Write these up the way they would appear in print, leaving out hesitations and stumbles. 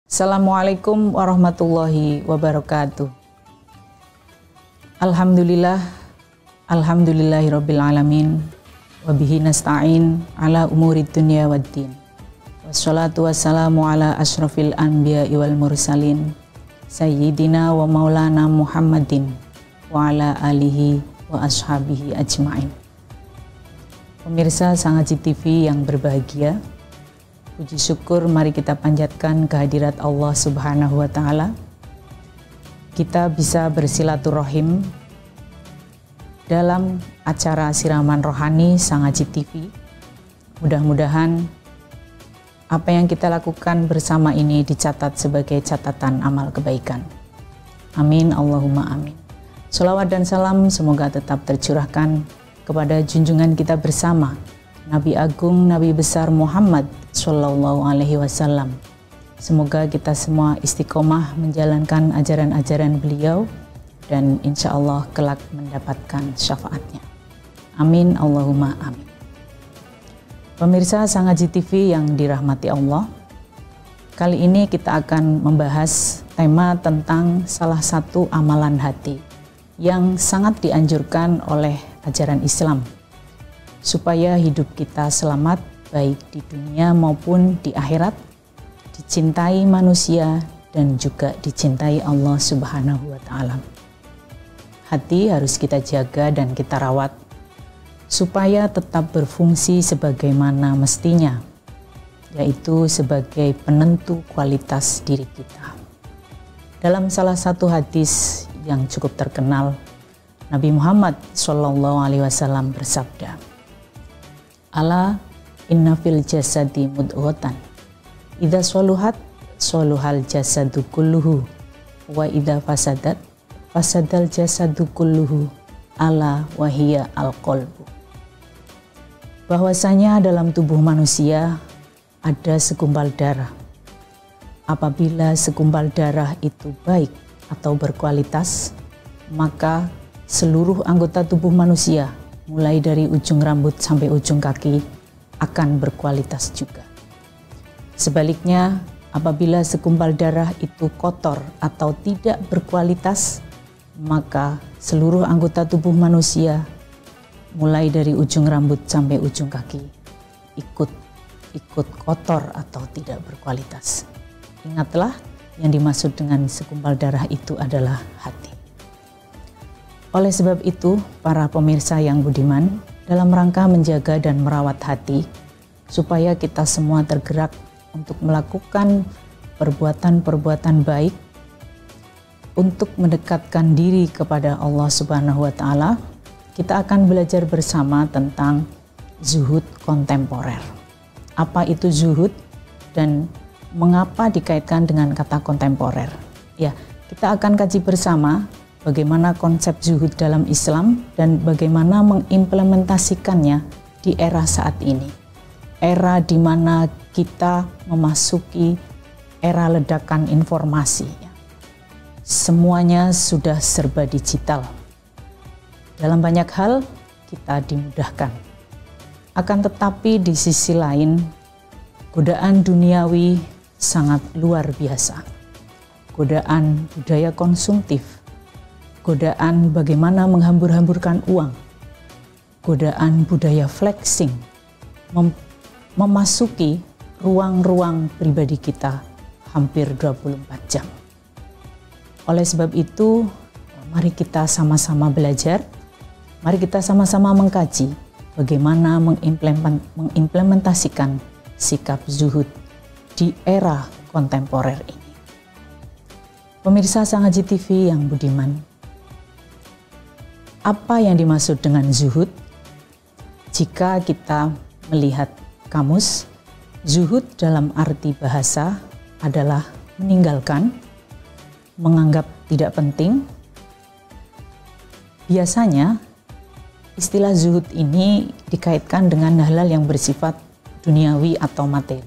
Assalamualaikum warahmatullahi wabarakatuh. Alhamdulillahirabbil alamin wa bihi nasta'in ala umurid dunya waddin. Wassalatu wassalamu ala asyrafil anbiya'i wal mursalin sayyidina wa maulana Muhammadin wa ala alihi wa ashabihi ajma'in. Pemirsa Sang Haji TV yang berbahagia, puji syukur mari kita panjatkan kehadirat Allah Subhanahu wa Ta'ala. Kita bisa bersilaturahim dalam acara siraman rohani Sang Haji TV. Mudah-mudahan apa yang kita lakukan bersama ini dicatat sebagai catatan amal kebaikan. Amin, Allahumma amin. Sholawat dan salam semoga tetap tercurahkan kepada junjungan kita bersama, Nabi Agung, Nabi Besar Muhammad Sallallahu Alaihi Wasallam. Semoga kita semua istiqomah menjalankan ajaran-ajaran beliau dan insya Allah kelak mendapatkan syafaatnya. Amin, Allahumma amin. Pemirsa Sang Haji TV yang dirahmati Allah, kali ini kita akan membahas tema tentang salah satu amalan hati yang sangat dianjurkan oleh ajaran Islam supaya hidup kita selamat baik di dunia maupun di akhirat, dicintai manusia dan juga dicintai Allah Subhanahu wa Ta'ala. Hati harus kita jaga dan kita rawat supaya tetap berfungsi sebagaimana mestinya, yaitu sebagai penentu kualitas diri kita. Dalam salah satu hadis yang cukup terkenal, Nabi Muhammad SAW bersabda, "Ala inna fil jasadi mudghatan, idza sholuhat sholuhal jasadu kulluhu, wa idza fasadat fasadal jasadu kulluhu, ala wahiyya al-qalbu." Bahwasanya dalam tubuh manusia ada segumpal darah. Apabila segumpal darah itu baik atau berkualitas, maka seluruh anggota tubuh manusia mulai dari ujung rambut sampai ujung kaki akan berkualitas juga. Sebaliknya, apabila segumpal darah itu kotor atau tidak berkualitas, maka seluruh anggota tubuh manusia mulai dari ujung rambut sampai ujung kaki ikut kotor atau tidak berkualitas. Ingatlah, yang dimaksud dengan segumpal darah itu adalah hati. Oleh sebab itu, para pemirsa yang budiman, dalam rangka menjaga dan merawat hati, supaya kita semua tergerak untuk melakukan perbuatan-perbuatan baik, untuk mendekatkan diri kepada Allah Subhanahu wa Ta'ala, kita akan belajar bersama tentang zuhud kontemporer. Apa itu zuhud dan mengapa dikaitkan dengan kata kontemporer? Ya, kita akan kaji bersama bagaimana konsep zuhud dalam Islam dan bagaimana mengimplementasikannya di era saat ini. Era di mana kita memasuki era ledakan informasi. Semuanya sudah serba digital. Dalam banyak hal kita dimudahkan. Akan tetapi di sisi lain, godaan duniawi sangat luar biasa. Godaan budaya konsumtif, godaan bagaimana menghambur-hamburkan uang, godaan budaya flexing, memasuki ruang-ruang pribadi kita hampir 24 jam. Oleh sebab itu, mari kita sama-sama belajar, mari kita sama-sama mengkaji bagaimana mengimplementasikan sikap zuhud di era kontemporer ini. Pemirsa Sang Haji TV yang budiman, apa yang dimaksud dengan zuhud? Jika kita melihat kamus, zuhud dalam arti bahasa adalah meninggalkan, menganggap tidak penting. Biasanya istilah zuhud ini dikaitkan dengan hal-hal yang bersifat duniawi atau materi.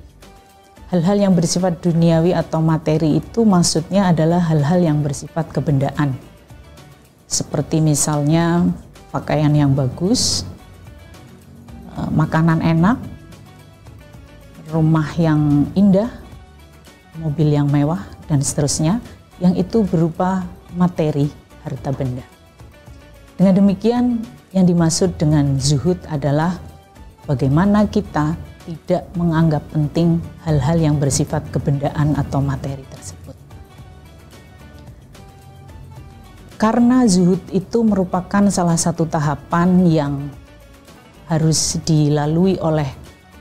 Hal-hal yang bersifat duniawi atau materi itu maksudnya adalah hal-hal yang bersifat kebendaan. Seperti misalnya pakaian yang bagus, makanan enak, rumah yang indah, mobil yang mewah, dan seterusnya, yang itu berupa materi harta benda. Dengan demikian, yang dimaksud dengan zuhud adalah bagaimana kita tidak menganggap penting hal-hal yang bersifat kebendaan atau materi tersebut. Karena zuhud itu merupakan salah satu tahapan yang harus dilalui oleh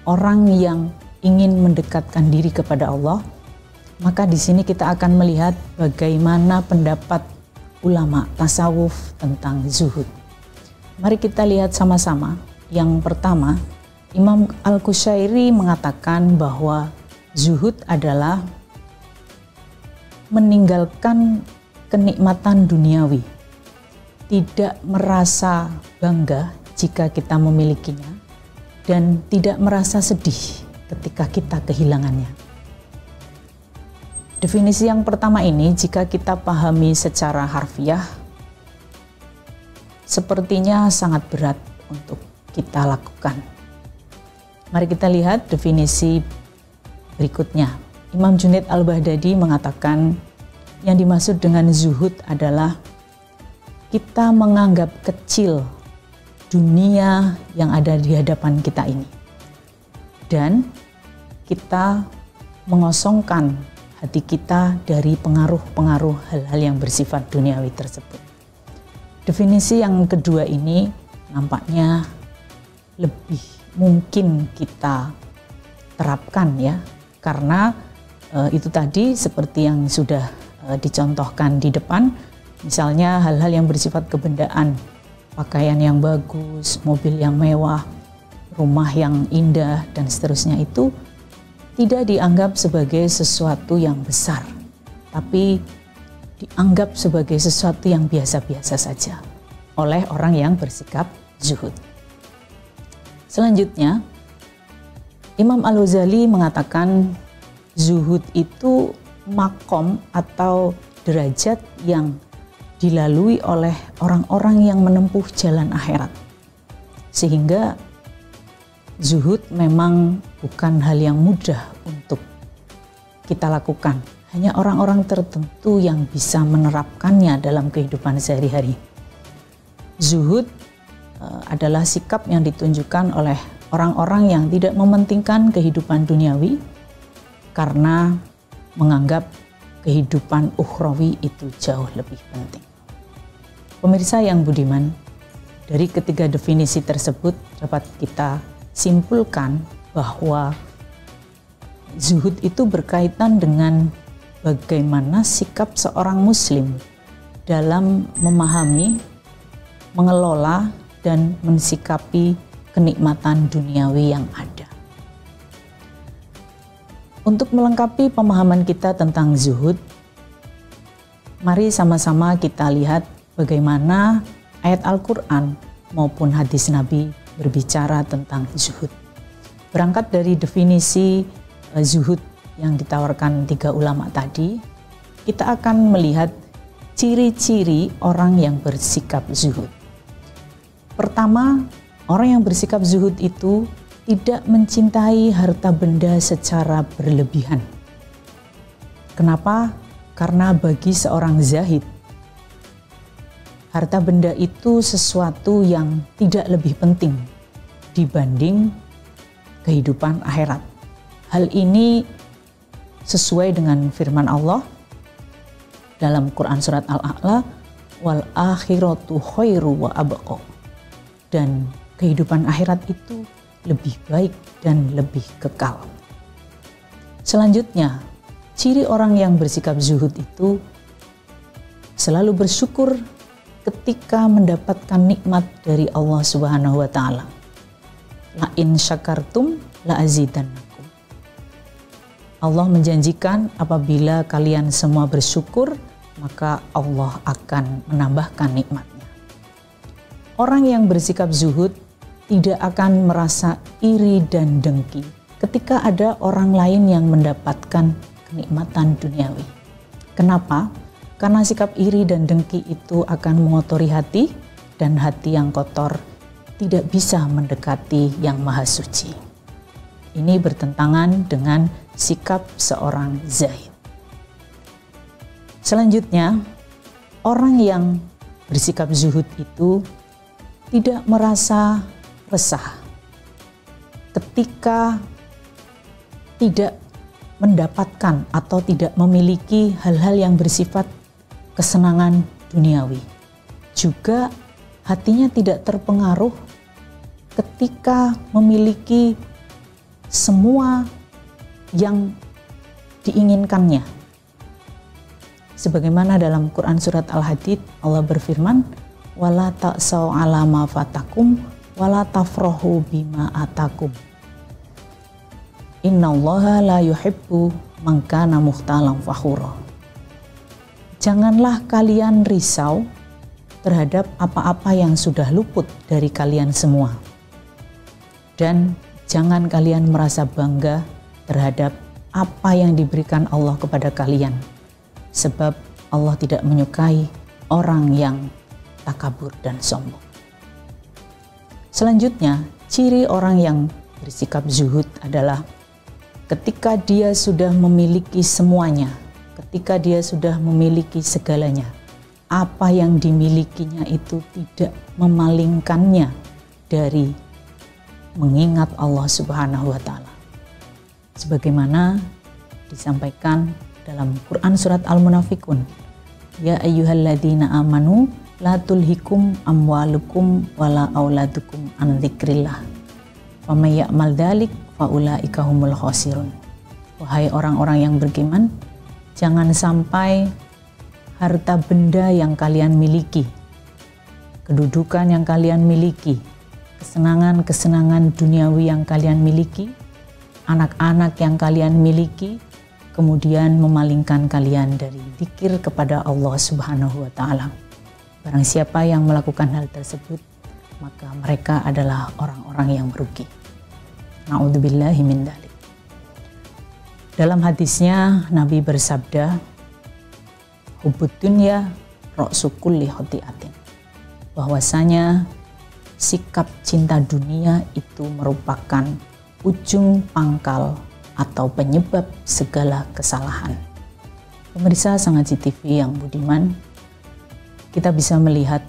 orang yang ingin mendekatkan diri kepada Allah, maka di sini kita akan melihat bagaimana pendapat ulama tasawuf tentang zuhud. Mari kita lihat sama-sama. Yang pertama, Imam Al-Qushayri mengatakan bahwa zuhud adalah meninggalkan kenikmatan duniawi, tidak merasa bangga jika kita memilikinya, dan tidak merasa sedih ketika kita kehilangannya. Definisi yang pertama ini, jika kita pahami secara harfiah, sepertinya sangat berat untuk kita lakukan. Mari kita lihat definisi berikutnya. Imam Junaid Al-Baghdadi mengatakan yang dimaksud dengan zuhud adalah kita menganggap kecil dunia yang ada di hadapan kita ini, dan kita mengosongkan hati kita dari pengaruh-pengaruh hal-hal yang bersifat duniawi tersebut. Definisi yang kedua ini nampaknya lebih mungkin kita terapkan ya, karena itu tadi seperti yang sudah dicontohkan di depan, misalnya hal-hal yang bersifat kebendaan, pakaian yang bagus, mobil yang mewah, rumah yang indah, dan seterusnya, itu tidak dianggap sebagai sesuatu yang besar, tapi dianggap sebagai sesuatu yang biasa-biasa saja oleh orang yang bersikap zuhud. Selanjutnya, Imam Al-Ghazali mengatakan zuhud itu makom atau derajat yang dilalui oleh orang-orang yang menempuh jalan akhirat. Sehingga zuhud memang bukan hal yang mudah untuk kita lakukan. Hanya orang-orang tertentu yang bisa menerapkannya dalam kehidupan sehari-hari. Zuhud adalah sikap yang ditunjukkan oleh orang-orang yang tidak mementingkan kehidupan duniawi karena menganggap kehidupan ukhrawi itu jauh lebih penting. Pemirsa yang budiman, dari ketiga definisi tersebut dapat kita simpulkan bahwa zuhud itu berkaitan dengan bagaimana sikap seorang muslim dalam memahami, mengelola, dan mensikapi kenikmatan duniawi yang ada. Untuk melengkapi pemahaman kita tentang zuhud, mari sama-sama kita lihat bagaimana ayat Al-Quran maupun hadis Nabi berbicara tentang zuhud. Berangkat dari definisi zuhud yang ditawarkan tiga ulama tadi, kita akan melihat ciri-ciri orang yang bersikap zuhud. Pertama, orang yang bersikap zuhud itu tidak mencintai harta benda secara berlebihan. Kenapa? Karena bagi seorang zahid, harta benda itu sesuatu yang tidak lebih penting dibanding kehidupan akhirat. Hal ini sesuai dengan firman Allah dalam Quran surat Al-A'la, wal akhiratu khairu wa abqa. Dan kehidupan akhirat itu lebih baik dan lebih kekal. Selanjutnya, ciri orang yang bersikap zuhud itu selalu bersyukur ketika mendapatkan nikmat dari Allah Subhanahu wa taala. La in syakartum la azidannakum. Allah menjanjikan apabila kalian semua bersyukur, maka Allah akan menambahkan nikmatnya. Orang yang bersikap zuhud tidak akan merasa iri dan dengki ketika ada orang lain yang mendapatkan kenikmatan duniawi. Kenapa? Karena sikap iri dan dengki itu akan mengotori hati, dan hati yang kotor tidak bisa mendekati yang maha suci. Ini bertentangan dengan sikap seorang zahid. Selanjutnya, orang yang bersikap zuhud itu tidak merasa resah ketika tidak mendapatkan atau tidak memiliki hal-hal yang bersifat kesenangan duniawi. Juga hatinya tidak terpengaruh ketika memiliki semua yang diinginkannya. Sebagaimana dalam Quran surat Al-Hadid, Allah berfirman, "Wala ta'sau 'ala ma fatakum wala tafrahu bima atakum. Innallaha la yuhibbu man kana mukhtalan fakhura." Janganlah kalian risau terhadap apa-apa yang sudah luput dari kalian semua. Dan jangan kalian merasa bangga terhadap apa yang diberikan Allah kepada kalian. Sebab Allah tidak menyukai orang yang takabur dan sombong. Selanjutnya, ciri orang yang bersikap zuhud adalah ketika dia sudah memiliki semuanya, ketika dia sudah memiliki segalanya, apa yang dimilikinya itu tidak memalingkannya dari mengingat Allah Subhanahu wa Ta'ala. Sebagaimana disampaikan dalam Quran surat Al-Munafikun, "Ya ayyuhalladzina amanu la tulhikum amwalukum wala auladukum an dzikrillah. Faman ya'mal dzalik faulaika humul khasirun." Wahai orang-orang yang beriman, jangan sampai harta benda yang kalian miliki, kedudukan yang kalian miliki, kesenangan-kesenangan duniawi yang kalian miliki, anak-anak yang kalian miliki, kemudian memalingkan kalian dari zikir kepada Allah Subhanahu wa Ta'ala. Barang siapa yang melakukan hal tersebut, maka mereka adalah orang-orang yang merugi. Na'udzubillahi min dzalik. Dalam hadisnya Nabi bersabda, "Hubbud dunya ra'su kulli khati'atin." Bahwasanya sikap cinta dunia itu merupakan ujung pangkal atau penyebab segala kesalahan. Pemirsa Sangaji TV yang budiman, kita bisa melihat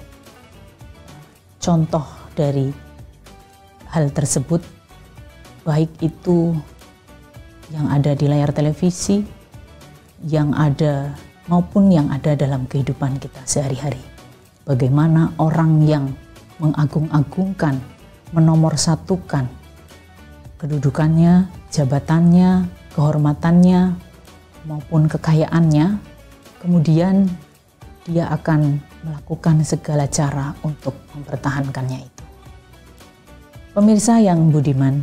contoh dari hal tersebut, baik itu yang ada di layar televisi, yang ada maupun yang ada dalam kehidupan kita sehari-hari. Bagaimana orang yang mengagung-agungkan, menomorsatukan kedudukannya, jabatannya, kehormatannya, maupun kekayaannya, kemudian dia akan melakukan segala cara untuk mempertahankannya itu. Pemirsa yang budiman,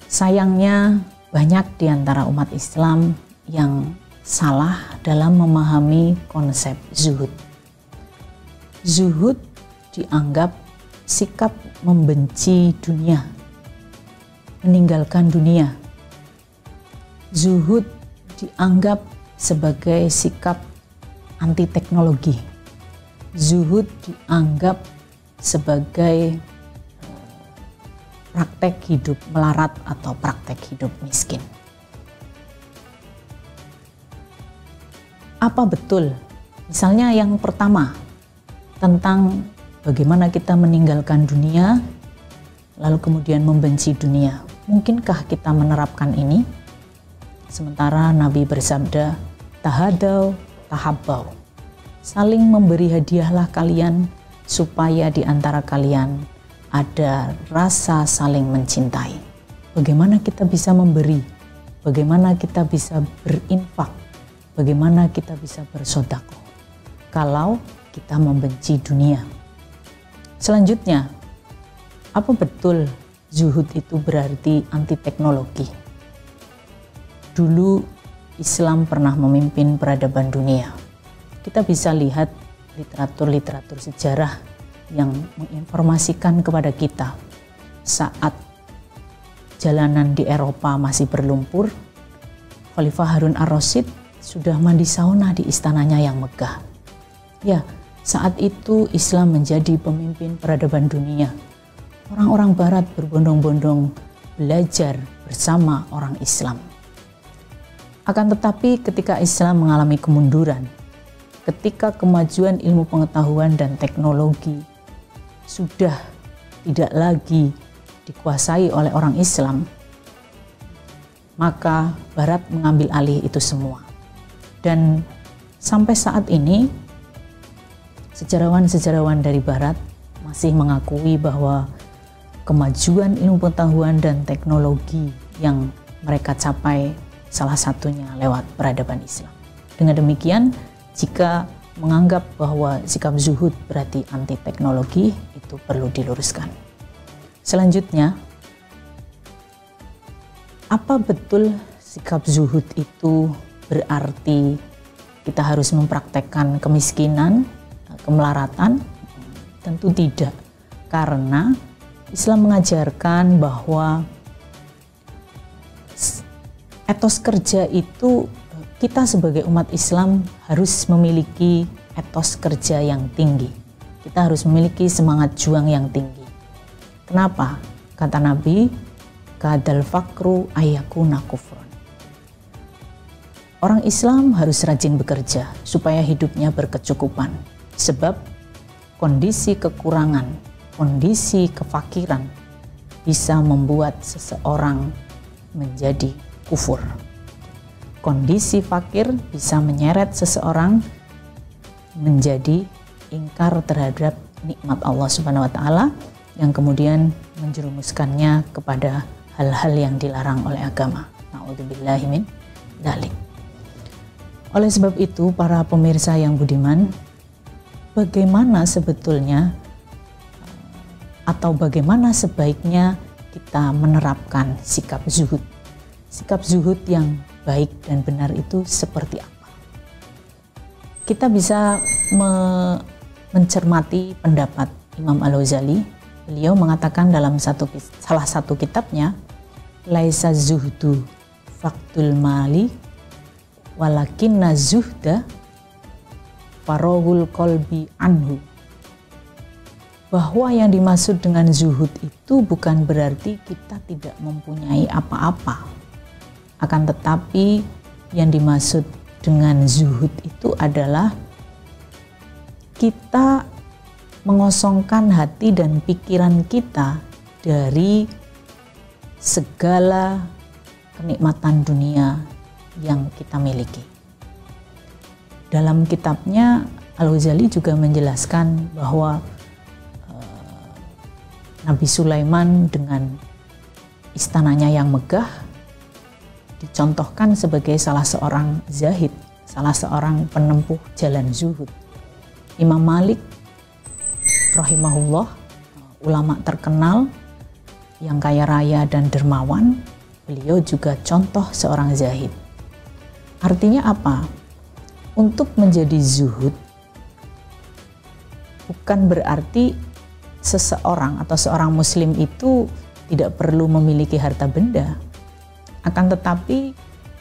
sayangnya banyak di antara umat Islam yang salah dalam memahami konsep zuhud. Zuhud dianggap sikap membenci dunia, meninggalkan dunia. Zuhud dianggap sebagai sikap anti teknologi. Zuhud dianggap sebagai praktek hidup melarat atau praktek hidup miskin. Apa betul? Misalnya yang pertama, tentang bagaimana kita meninggalkan dunia, lalu kemudian membenci dunia. Mungkinkah kita menerapkan ini? Sementara Nabi bersabda, "Tahadau, tahabbau." Saling memberi hadiahlah kalian, supaya di antara kalian ada rasa saling mencintai. Bagaimana kita bisa memberi? Bagaimana kita bisa berinfak? Bagaimana kita bisa bersedekah kalau kita membenci dunia? Selanjutnya, apa betul zuhud itu berarti anti teknologi? Dulu Islam pernah memimpin peradaban dunia. Kita bisa lihat literatur-literatur sejarah yang menginformasikan kepada kita saat jalanan di Eropa masih berlumpur, Khalifah Harun ar-Rasyid sudah mandi sauna di istananya yang megah. Ya, saat itu Islam menjadi pemimpin peradaban dunia. Orang-orang Barat berbondong-bondong belajar bersama orang Islam. Akan tetapi ketika Islam mengalami kemunduran, ketika kemajuan ilmu pengetahuan dan teknologi sudah tidak lagi dikuasai oleh orang Islam, maka Barat mengambil alih itu semua. Dan sampai saat ini sejarawan-sejarawan dari Barat masih mengakui bahwa kemajuan ilmu pengetahuan dan teknologi yang mereka capai salah satunya lewat peradaban Islam. Dengan demikian, jika menganggap bahwa sikap zuhud berarti anti teknologi, itu perlu diluruskan. Selanjutnya, apa betul sikap zuhud itu berarti kita harus mempraktekkan kemiskinan, kemelaratan? Tentu tidak, karena Islam mengajarkan bahwa etos kerja itu, kita sebagai umat Islam harus memiliki etos kerja yang tinggi. Kita harus memiliki semangat juang yang tinggi. Kenapa? Kata Nabi, kadal fakru ayakuna kufron. Orang Islam harus rajin bekerja supaya hidupnya berkecukupan. Sebab kondisi kekurangan, kondisi kefakiran bisa membuat seseorang menjadi kufur. Kondisi fakir bisa menyeret seseorang menjadi ingkar terhadap nikmat Allah Subhanahu wa taala yang kemudian menjerumuskannya kepada hal-hal yang dilarang oleh agama. Na'udzubillahi min dzalik. Oleh sebab itu, para pemirsa yang budiman, bagaimana sebetulnya atau bagaimana sebaiknya kita menerapkan sikap zuhud? Sikap zuhud yang baik dan benar itu seperti apa? Kita bisa mencermati pendapat Imam Al-Ghazali. Beliau mengatakan dalam salah satu kitabnya, laisa zuhdu faktul mali walakinna zuhda farohul kolbi anhu. Bahwa yang dimaksud dengan zuhud itu bukan berarti kita tidak mempunyai apa-apa. Akan tetapi yang dimaksud dengan zuhud itu adalah kita mengosongkan hati dan pikiran kita dari segala kenikmatan dunia yang kita miliki. Dalam kitabnya, Al-Ghazali juga menjelaskan bahwa Nabi Sulaiman dengan istananya yang megah dicontohkan sebagai salah seorang zahid, salah seorang penempuh jalan zuhud. Imam Malik rahimahullah, ulama terkenal yang kaya raya dan dermawan, beliau juga contoh seorang zahid. Artinya apa? Untuk menjadi zuhud bukan berarti seseorang atau seorang muslim itu tidak perlu memiliki harta benda. Akan tetapi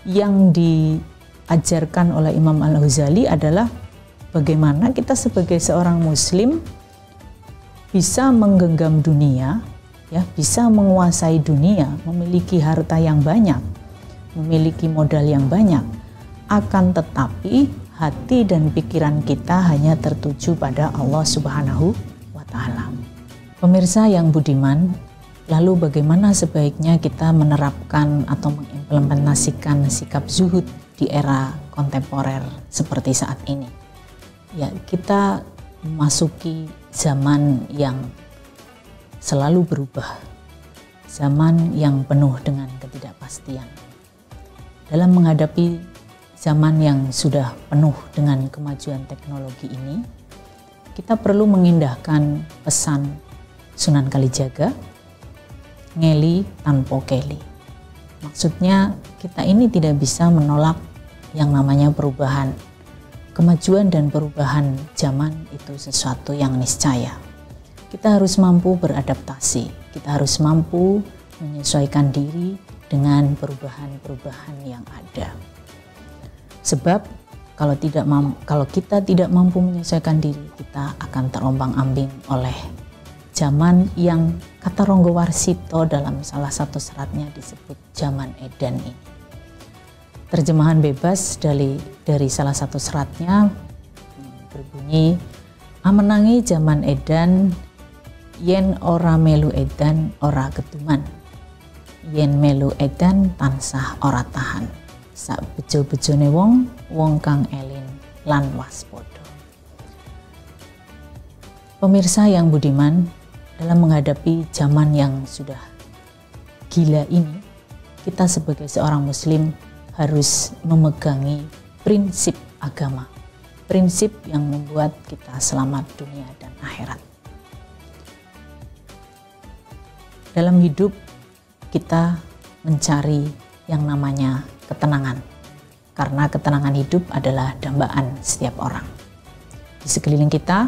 yang diajarkan oleh Imam Al-Ghazali adalah bagaimana kita sebagai seorang muslim bisa menggenggam dunia, ya, bisa menguasai dunia, memiliki harta yang banyak, memiliki modal yang banyak. Akan tetapi hati dan pikiran kita hanya tertuju pada Allah Subhanahu wa taala. Pemirsa yang budiman, lalu bagaimana sebaiknya kita menerapkan atau mengimplementasikan sikap zuhud di era kontemporer seperti saat ini? Ya, kita memasuki zaman yang selalu berubah, zaman yang penuh dengan ketidakpastian. Dalam menghadapi zaman yang sudah penuh dengan kemajuan teknologi ini, kita perlu mengindahkan pesan Sunan Kalijaga, ngeli tanpa keli. Maksudnya kita ini tidak bisa menolak yang namanya perubahan. Kemajuan dan perubahan zaman itu sesuatu yang niscaya. Kita harus mampu beradaptasi, kita harus mampu menyesuaikan diri dengan perubahan-perubahan yang ada. Sebab kalau kita tidak mampu menyesuaikan diri, kita akan terombang-ambing oleh zaman yang kata Ronggo Warsito dalam salah satu seratnya disebut zaman edan ini. Terjemahan bebas dari salah satu seratnya berbunyi, amenangi zaman edan, yen ora melu edan ora keduman, yen melu edan tansah ora tahan, sak bejo-bejone wong, wong kang elin lan waspada. Pemirsa yang budiman, dalam menghadapi zaman yang sudah gila ini, kita sebagai seorang muslim harus memegangi prinsip agama, prinsip yang membuat kita selamat dunia dan akhirat. Dalam hidup kita mencari yang namanya ketenangan, karena ketenangan hidup adalah dambaan setiap orang. Di sekeliling kita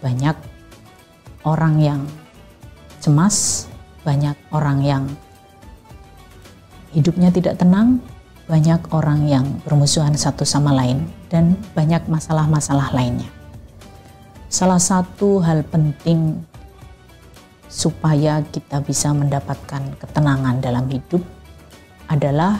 banyak orang yang cemas, banyak orang yang hidupnya tidak tenang, banyak orang yang bermusuhan satu sama lain, dan banyak masalah-masalah lainnya. Salah satu hal penting supaya kita bisa mendapatkan ketenangan dalam hidup adalah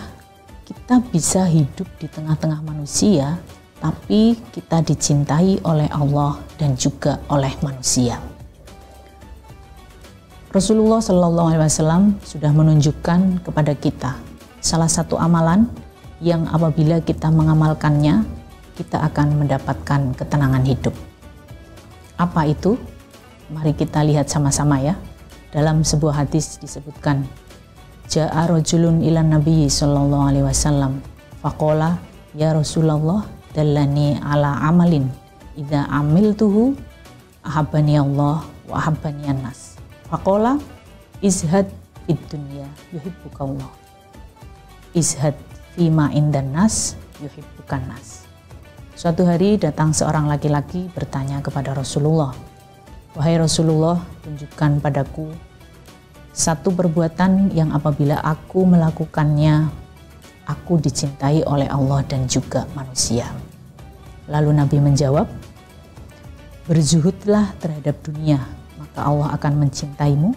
kita bisa hidup di tengah-tengah manusia, tapi kita dicintai oleh Allah dan juga oleh manusia. Rasulullah SAW sudah menunjukkan kepada kita salah satu amalan yang apabila kita mengamalkannya, kita akan mendapatkan ketenangan hidup. Apa itu? Mari kita lihat sama-sama ya. Dalam sebuah hadis disebutkan, Ja'a rajulun ilan Nabi sallallahu alaihi wasallam faqala ya Rasulullah dallani ala amalin idza amiltuhu ahabbani Allah wa ahabbani an-nas. Faqala izhad fid dunya yuhibbukallah, izhad fima indan nas yuhibbukan nas. Suatu hari datang seorang laki-laki bertanya kepada Rasulullah, wahai Rasulullah, tunjukkan padaku satu perbuatan yang apabila aku melakukannya, aku dicintai oleh Allah dan juga manusia. Lalu Nabi menjawab, berzuhudlah terhadap dunia, maka Allah akan mencintaimu,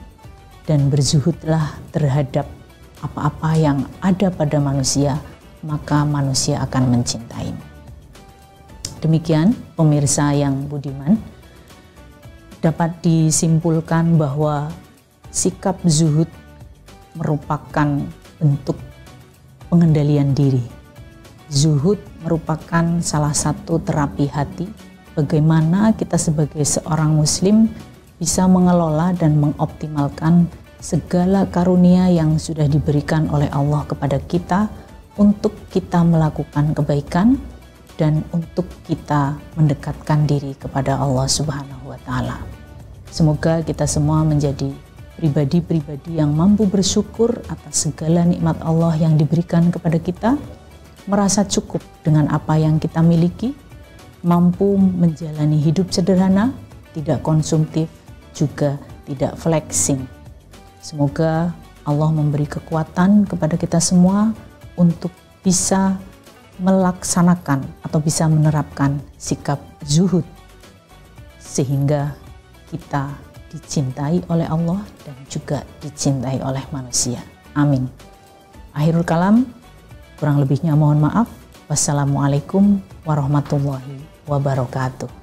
dan berzuhudlah terhadap apa-apa yang ada pada manusia, maka manusia akan mencintaimu. Demikian pemirsa yang budiman, dapat disimpulkan bahwa sikap zuhud merupakan bentuk pengendalian diri. Zuhud merupakan salah satu terapi hati, bagaimana kita sebagai seorang muslim bisa mengelola dan mengoptimalkan segala karunia yang sudah diberikan oleh Allah kepada kita untuk kita melakukan kebaikan dan untuk kita mendekatkan diri kepada Allah Subhanahu wa Ta'ala. Semoga kita semua menjadi pribadi-pribadi yang mampu bersyukur atas segala nikmat Allah yang diberikan kepada kita, merasa cukup dengan apa yang kita miliki, mampu menjalani hidup sederhana, tidak konsumtif, juga tidak flexing. Semoga Allah memberi kekuatan kepada kita semua untuk bisa melaksanakan atau bisa menerapkan sikap zuhud sehingga kita dicintai oleh Allah dan juga dicintai oleh manusia. Amin. Akhirul kalam, kurang lebihnya mohon maaf. Wassalamualaikum warahmatullahi wabarakatuh.